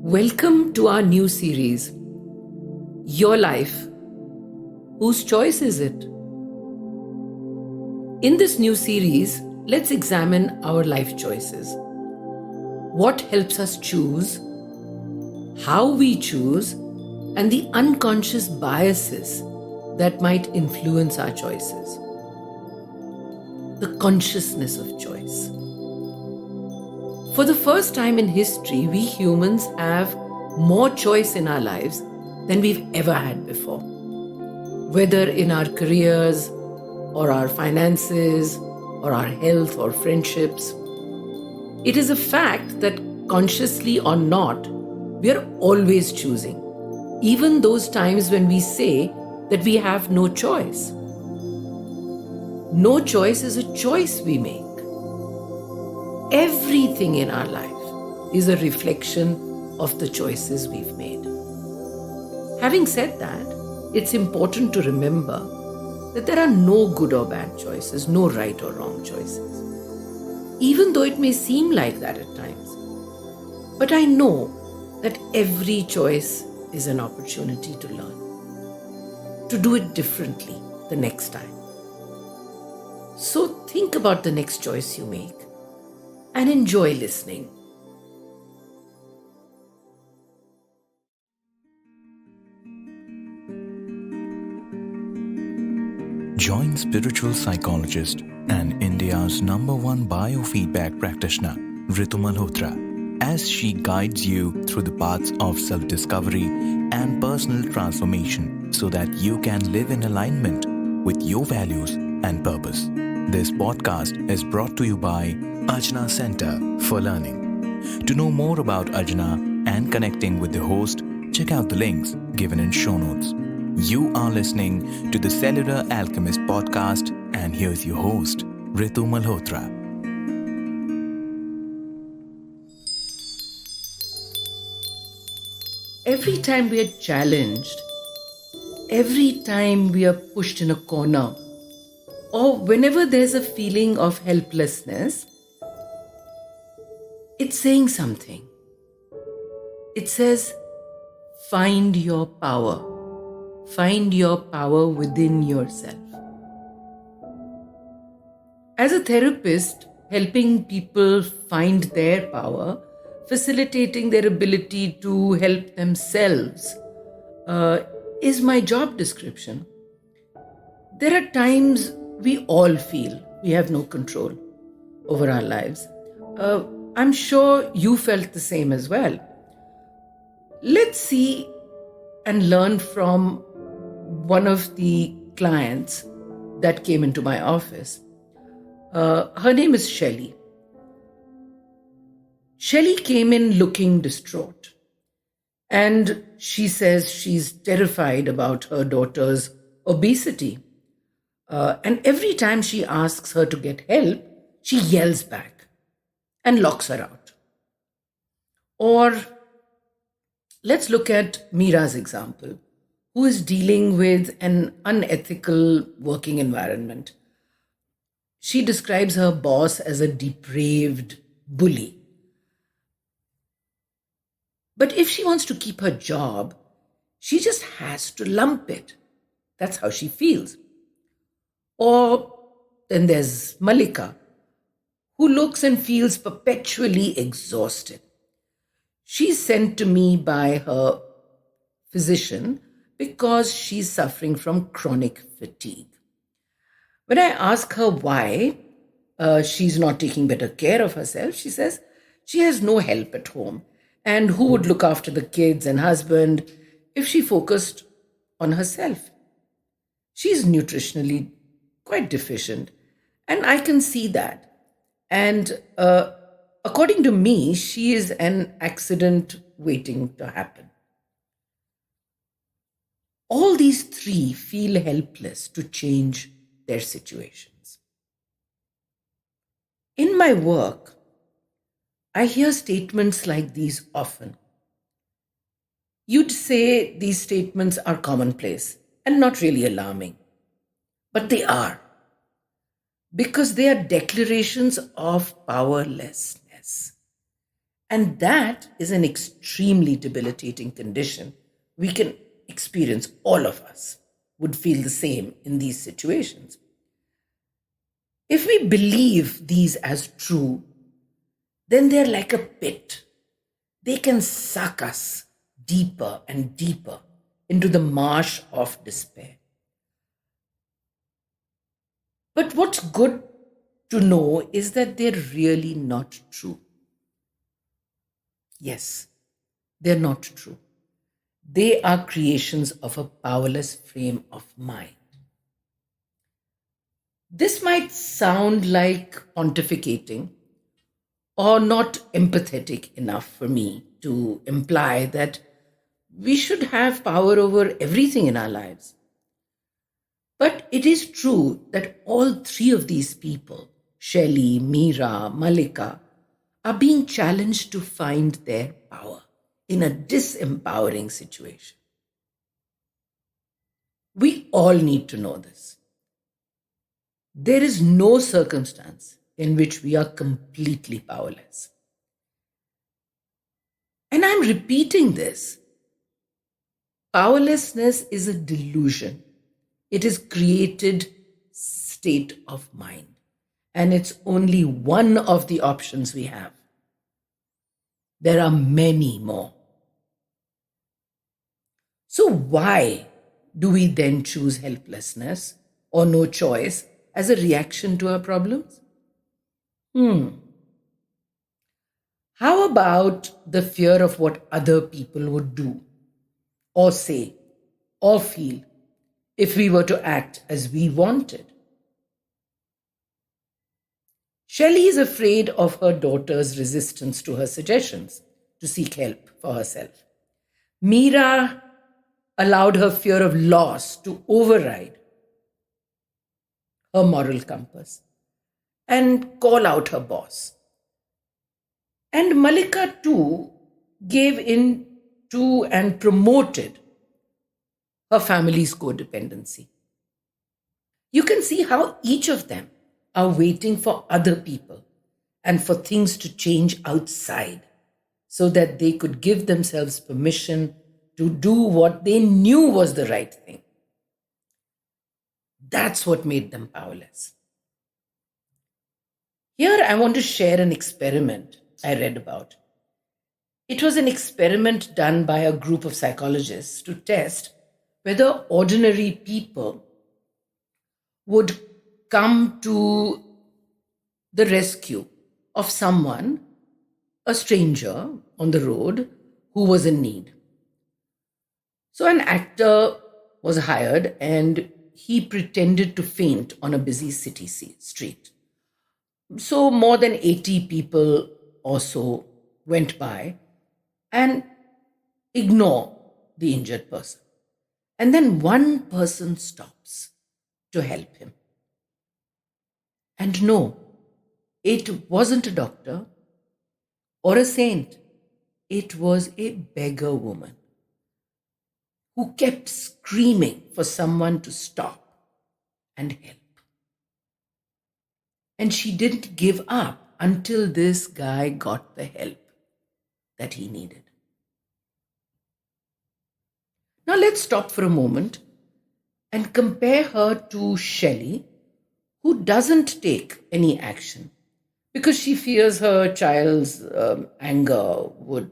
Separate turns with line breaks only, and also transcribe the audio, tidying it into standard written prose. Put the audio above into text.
Welcome to our new series, Your Life. Whose choice is it? In this new series, let's examine our life choices. What helps us choose, how we choose, and the unconscious biases that might influence our choices. The consciousness of choice. For the first time in history, we humans have more choice in our lives than we've ever had before. Whether in our careers, or our finances, or our health, or friendships. It is a fact that consciously or not, we are always choosing, even those times when we say that we have no choice. No choice is a choice we make. Everything in our life is a reflection of the choices we've made. Having said that, it's important to remember that there are no good or bad choices, no right or wrong choices, even though it may seem like that at times. But I know that every choice is an opportunity to learn, to do it differently the next time. So think about the next choice you make and enjoy listening.
Join spiritual psychologist and India's #1 biofeedback practitioner, Ritu Malhotra, as she guides you through the paths of self-discovery and personal transformation so that you can live in alignment with your values and purpose. This podcast is brought to you by Ajna Center for Learning. To know more about Ajna and connecting with the host, check out the links given in show notes. You are listening to the Cellular Alchemist podcast, and here's your host, Ritu Malhotra.
Every time we are challenged, every time we are pushed in a corner, or whenever there's a feeling of helplessness, it's saying something. It says, find your power. Find your power within yourself. As a therapist, helping people find their power, facilitating their ability to help themselves, is my job description. There are times we all feel we have no control over our lives. I'm sure you felt the same as well. Let's see and learn from one of the clients that came into my office. Her name is Shelley. Shelley came in looking distraught. And she says she's terrified about her daughter's obesity. And every time she asks her to get help, she yells back and locks her out. Or let's look at Mira's example, who is dealing with an unethical working environment. She describes her boss as a depraved bully. But if she wants to keep her job, she just has to lump it. That's how she feels. Or then there's Malika, who looks and feels perpetually exhausted. She's sent to me by her physician because she's suffering from chronic fatigue. When I ask her why she's not taking better care of herself, she says she has no help at home. And who would look after the kids and husband if she focused on herself? She's nutritionally quite deficient, and I can see that. And according to me, she is an accident waiting to happen. All these three feel helpless to change their situations. In my work, I hear statements like these often. You'd say these statements are commonplace and not really alarming, but they are, because they are declarations of powerlessness. And that is an extremely debilitating condition. We can experience, all of us would feel the same in these situations. If we believe these as true, then they're like a pit. They can suck us deeper and deeper into the marsh of despair. But what's good to know is that they're really not true. Yes, they're not true. They are creations of a powerless frame of mind. This might sound like pontificating or not empathetic enough for me to imply that we should have power over everything in our lives. But it is true that all three of these people, Shelley, Meera, Malika, are being challenged to find their power in a disempowering situation. We all need to know this. There is no circumstance in which we are completely powerless. And I'm repeating this. Powerlessness is a delusion. It is created state of mind. And it's only one of the options we have. There are many more. So why do we then choose helplessness or no choice as a reaction to our problems? How about the fear of what other people would do or say or feel if we were to act as we wanted? Shelley is afraid of her daughter's resistance to her suggestions to seek help for herself. Meera allowed her fear of loss to override her moral compass and call out her boss. And Malika too gave in to and promoted her family's codependency. You can see how each of them are waiting for other people and for things to change outside so that they could give themselves permission to do what they knew was the right thing. That's what made them powerless. Here I want to share an experiment I read about. It was an experiment done by a group of psychologists to test whether ordinary people would come to the rescue of someone, a stranger on the road who was in need. So an actor was hired and he pretended to faint on a busy city street. So more than 80 people or so went by and ignore the injured person. And then one person stops to help him. And no, it wasn't a doctor or a saint. It was a beggar woman who kept screaming for someone to stop and help. And she didn't give up until this guy got the help that he needed. Now let's stop for a moment and compare her to Shelley, who doesn't take any action because she fears her child's anger would